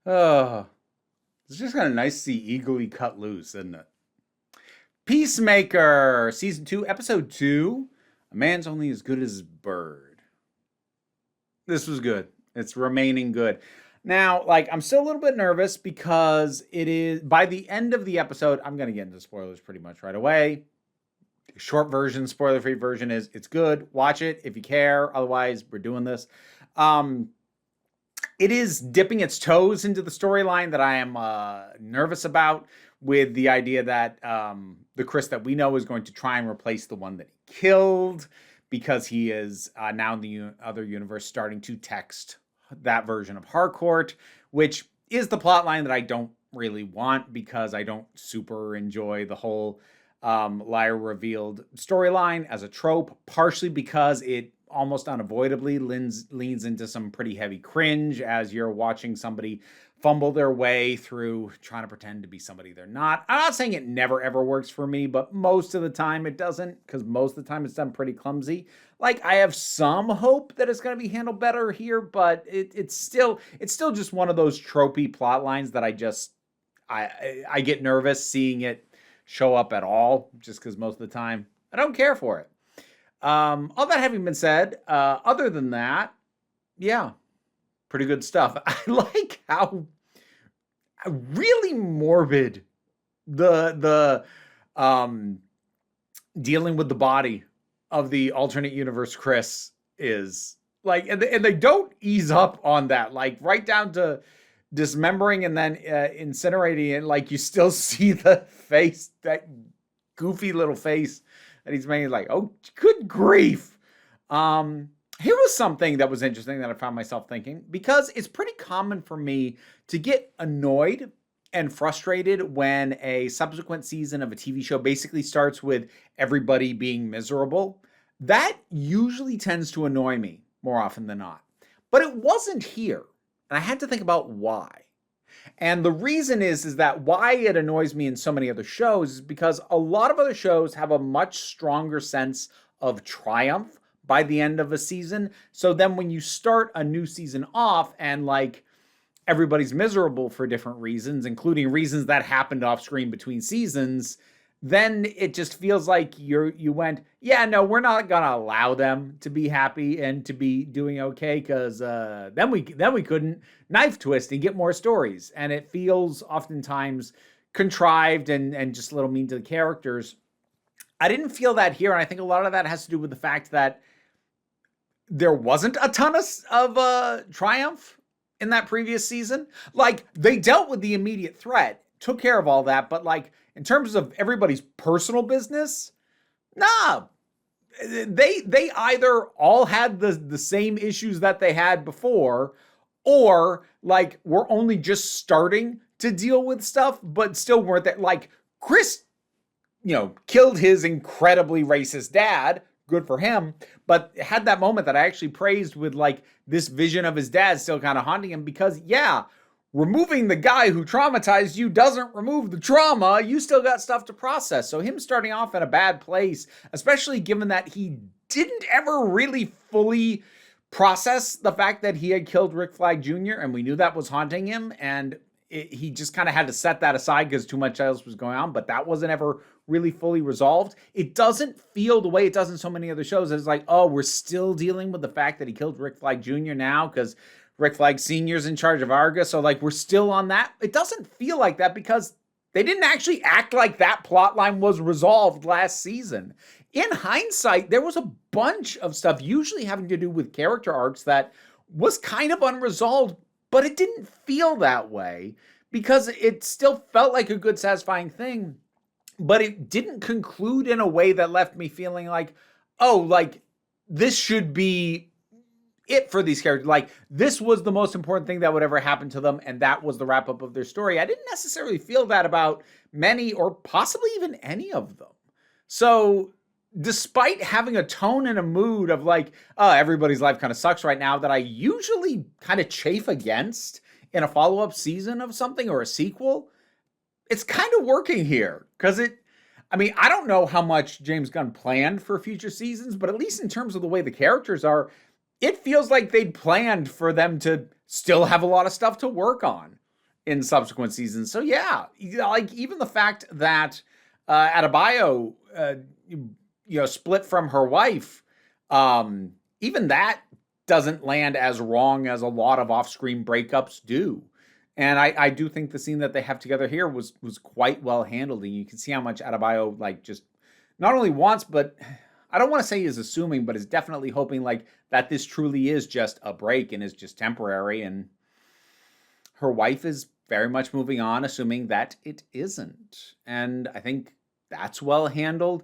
Oh, it's just kind of nice to see eagerly cut loose, isn't it? Peacemaker, season 2, episode 2. A man's only as good as his bird. This was good. It's remaining good. Now, I'm still a little bit nervous because it is by the end of the episode. I'm going to get into spoilers pretty much right away. Short version, spoiler free version is it's good. Watch it if you care. Otherwise, we're doing this. Um, it is dipping its toes into the storyline that I am nervous about, with the idea that the Chris that we know is going to try and replace the one that he killed, because he is now in the other universe starting to text that version of Harcourt, which is the plot line that I don't really want, because I don't super enjoy the whole liar revealed storyline as a trope, partially because it almost unavoidably leans into some pretty heavy cringe as you're watching somebody fumble their way through trying to pretend to be somebody they're not. I'm not saying it never ever works for me, but most of the time it doesn't, because most of the time it's done pretty clumsy. I have some hope that it's going to be handled better here, but it's still just one of those tropey plot lines that I get nervous seeing it show up at all, just because most of the time I don't care for it. All that having been said, other than that, yeah, pretty good stuff. I like how really morbid the dealing with the body of the alternate universe Chris is. And they don't ease up on that, right down to dismembering and then incinerating it. You still see the face, that goofy little face that he's making, oh, good grief. Here was something that was interesting that I found myself thinking, because it's pretty common for me to get annoyed and frustrated when a subsequent season of a TV show basically starts with everybody being miserable. That usually tends to annoy me more often than not. But it wasn't here. And I had to think about why. And the reason is that why it annoys me in so many other shows is because a lot of other shows have a much stronger sense of triumph by the end of a season. So then when you start a new season off and everybody's miserable for different reasons, including reasons that happened off screen between seasons, then it just feels like you went, yeah, no, we're not gonna allow them to be happy and to be doing okay, because then we couldn't knife twist and get more stories, and it feels oftentimes contrived and just a little mean to the characters. I didn't feel that here, and I think a lot of that has to do with the fact that there wasn't a ton of triumph in that previous season. They dealt with the immediate threat, took care of all that, but in terms of everybody's personal business, nah. They either all had the same issues that they had before, or were only just starting to deal with stuff, but still weren't that. Chris, killed his incredibly racist dad. Good for him. But had that moment that I actually praised, with this vision of his dad still kind of haunting him, because yeah, removing the guy who traumatized you doesn't remove the trauma. You still got stuff to process. So him starting off in a bad place, especially given that he didn't ever really fully process the fact that he had killed Rick Flag Jr., and we knew that was haunting him, and he just kind of had to set that aside because too much else was going on, but that wasn't ever really fully resolved. It doesn't feel the way it does in so many other shows. It's oh, we're still dealing with the fact that he killed Rick Flag Jr. now because Rick Flag Sr.'s in charge of Argus. So we're still on that. It doesn't feel like that because they didn't actually act like that plot line was resolved last season. In hindsight, there was a bunch of stuff usually having to do with character arcs that was kind of unresolved, but it didn't feel that way because it still felt like a good, satisfying thing, but it didn't conclude in a way that left me feeling this should be it for these characters. This was the most important thing that would ever happen to them, and that was the wrap up of their story. I didn't necessarily feel that about many or possibly even any of them. So despite having a tone and a mood of everybody's life kind of sucks right now, that I usually kind of chafe against in a follow-up season of something or a sequel, it's kind of working here. Because I don't know how much James Gunn planned for future seasons, but at least in terms of the way the characters are, it feels like they'd planned for them to still have a lot of stuff to work on. in subsequent seasons. So yeah, like even the fact that Adebayo, split from her wife, even that doesn't land as wrong as a lot of off-screen breakups do. And I do think the scene that they have together here was quite well handled, and you can see how much Adebayo like just not only wants, but I don't want to say is assuming, but is definitely hoping like that this truly is just a break and is just temporary. And her wife is very much moving on, assuming that it isn't. And I think that's well handled.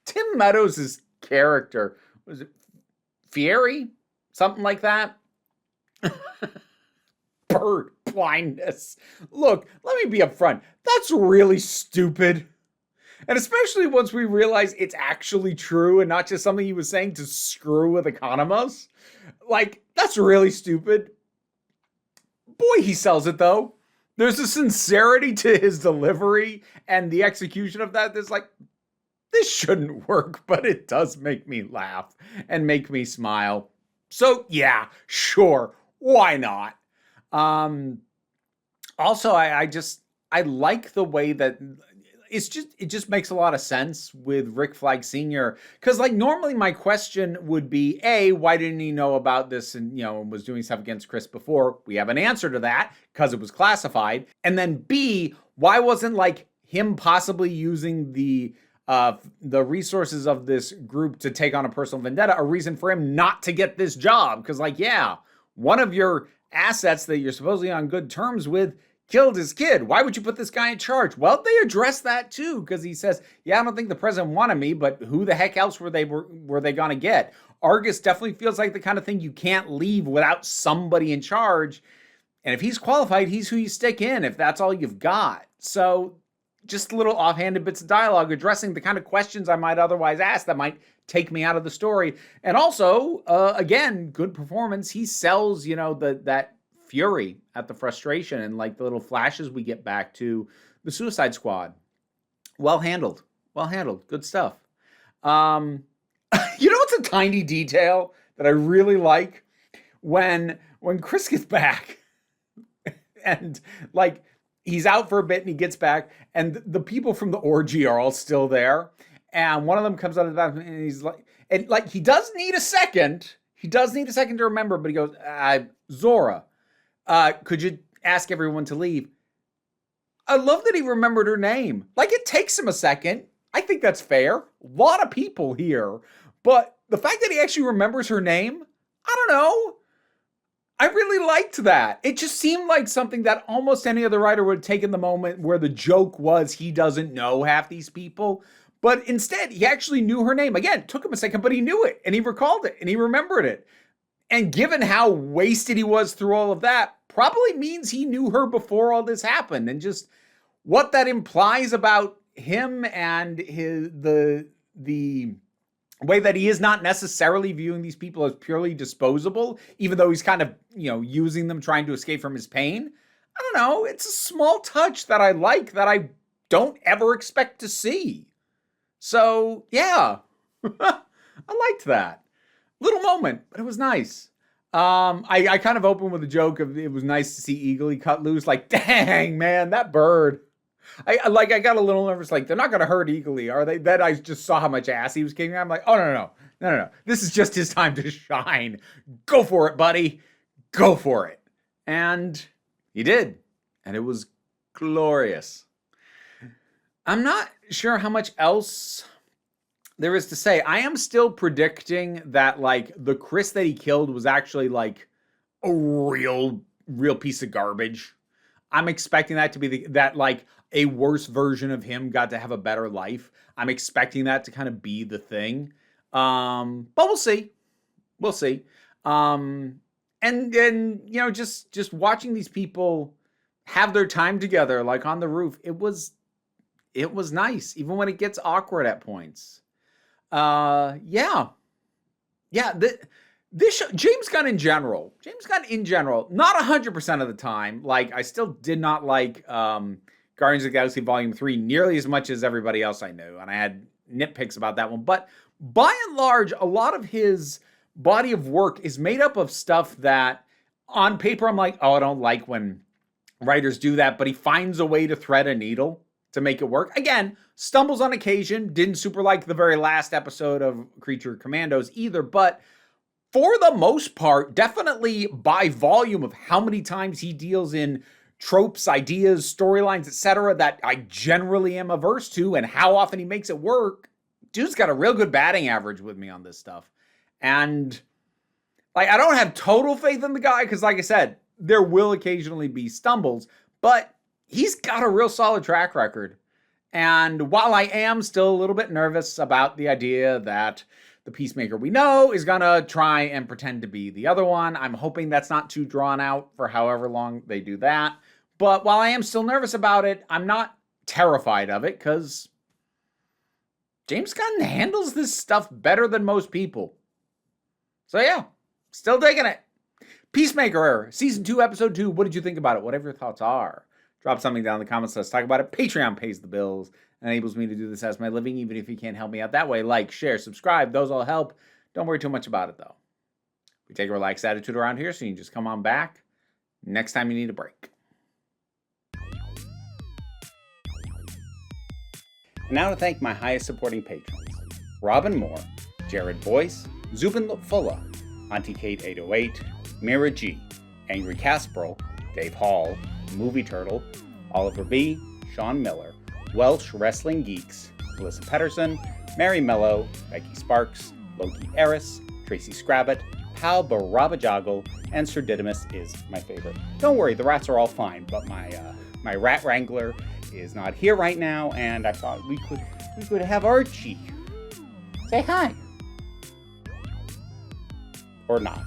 Tim Meadows' character, was it Fieri? Something like that? Bird blindness. Look, let me be upfront. That's really stupid. And especially once we realize it's actually true and not just something he was saying to screw with economists. Like, that's really stupid. Boy, he sells it, though. There's a sincerity to his delivery and the execution of that. There's like, this shouldn't work, but it does make me laugh and make me smile. So, yeah, sure. Why not? Also, I like the way that it just makes a lot of sense with Rick Flag Sr. Because like normally my question would be, A, why didn't he know about this and was doing stuff against Chris before? We have an answer to that because it was classified. And then B, why wasn't like him possibly using the resources of this group to take on a personal vendetta a reason for him not to get this job? Because like, yeah, one of your assets that you're supposedly on good terms with killed his kid. Why would you put this guy in charge? Well, they address that too, because he says, yeah, I don't think the president wanted me, but who the heck else were they going to get? Argus definitely feels like the kind of thing you can't leave without somebody in charge. And if he's qualified, he's who you stick in if that's all you've got. So just little offhanded bits of dialogue addressing the kind of questions I might otherwise ask that might take me out of the story. And also, again, good performance. He sells, that fury at the frustration and like the little flashes we get back to the Suicide Squad. Well handled. Good stuff. It's a tiny detail that I really like when Chris gets back and like he's out for a bit and he gets back and the people from the orgy are all still there. And one of them comes out of the bathroom and he's like, he does need a second. He does need a second to remember, but he goes, Zora, could you ask everyone to leave? I love that he remembered her name. Like, it takes him a second. I think that's fair. A lot of people here. But the fact that he actually remembers her name, I don't know. I really liked that. It just seemed like something that almost any other writer would have taken the moment where the joke was he doesn't know half these people. But instead, he actually knew her name. Again, it took him a second, but he knew it. And he recalled it. And he remembered it. And given how wasted he was through all of that, probably means he knew her before all this happened. And just what that implies about him and the way that he is not necessarily viewing these people as purely disposable, even though he's kind of, using them, trying to escape from his pain. I don't know. It's a small touch that I like that I don't ever expect to see. So, yeah, I liked that. Little moment, but it was nice. I kind of opened with a joke of it was nice to see Eagle cut loose. Like, dang, man, that bird. I got a little nervous. Like, they're not going to hurt Eagle, are they? Then I just saw how much ass he was kicking. I'm like, oh, no. This is just his time to shine. Go for it, buddy. Go for it. And he did. And it was glorious. I'm not sure how much else there is to say. I am still predicting that, like, the Chris that he killed was actually, like, a real piece of garbage. I'm expecting that to be that, like, a worse version of him got to have a better life. I'm expecting that to kind of be the thing. But we'll see. We'll see. And just watching these people have their time together, like on the roof, it was nice, even when it gets awkward at points. This show, James Gunn in general, not 100% of the time. Like, I still did not like Guardians of the Galaxy Volume 3 nearly as much as everybody else I knew, and I had nitpicks about that one. But by and large, a lot of his body of work is made up of stuff that on paper, I'm like, oh, I don't like when writers do that, but he finds a way to thread a needle to make it work. Again, stumbles on occasion, didn't super like the very last episode of Creature Commandos either, but for the most part, definitely by volume of how many times he deals in tropes, ideas, storylines, etc., that I generally am averse to, and how often he makes it work, dude's got a real good batting average with me on this stuff. And like, I don't have total faith in the guy because, like I said, there will occasionally be stumbles, but he's got a real solid track record. And while I am still a little bit nervous about the idea that the Peacemaker we know is going to try and pretend to be the other one, I'm hoping that's not too drawn out for however long they do that. But while I am still nervous about it, I'm not terrified of it because James Gunn handles this stuff better than most people. So yeah, still digging it. Peacemaker, Season 2, Episode 2. What did you think about it? Whatever your thoughts are. Drop something down in the comments. Let's talk about it. Patreon pays the bills and enables me to do this as my living, even if you can't help me out that way. Like, share, subscribe. Those all help. Don't worry too much about it, though. We take a relaxed attitude around here, so you can just come on back next time you need a break. And now to thank my highest supporting patrons. Robin Moore, Jared Boyce, Zubin Fulla, Auntie Kate 808, Mira G, Angry Casperl, Dave Hall, Movie Turtle, Oliver B, Sean Miller, Welsh Wrestling Geeks, Melissa Pedersen, Mary Mello, Becky Sparks, Loki Eris, Tracy Scrabbit, Pal Barabajoggle, and Sir Didymus is my favorite. Don't worry, the rats are all fine, but my rat wrangler is not here right now, and I thought we could have Archie say hi. Or not.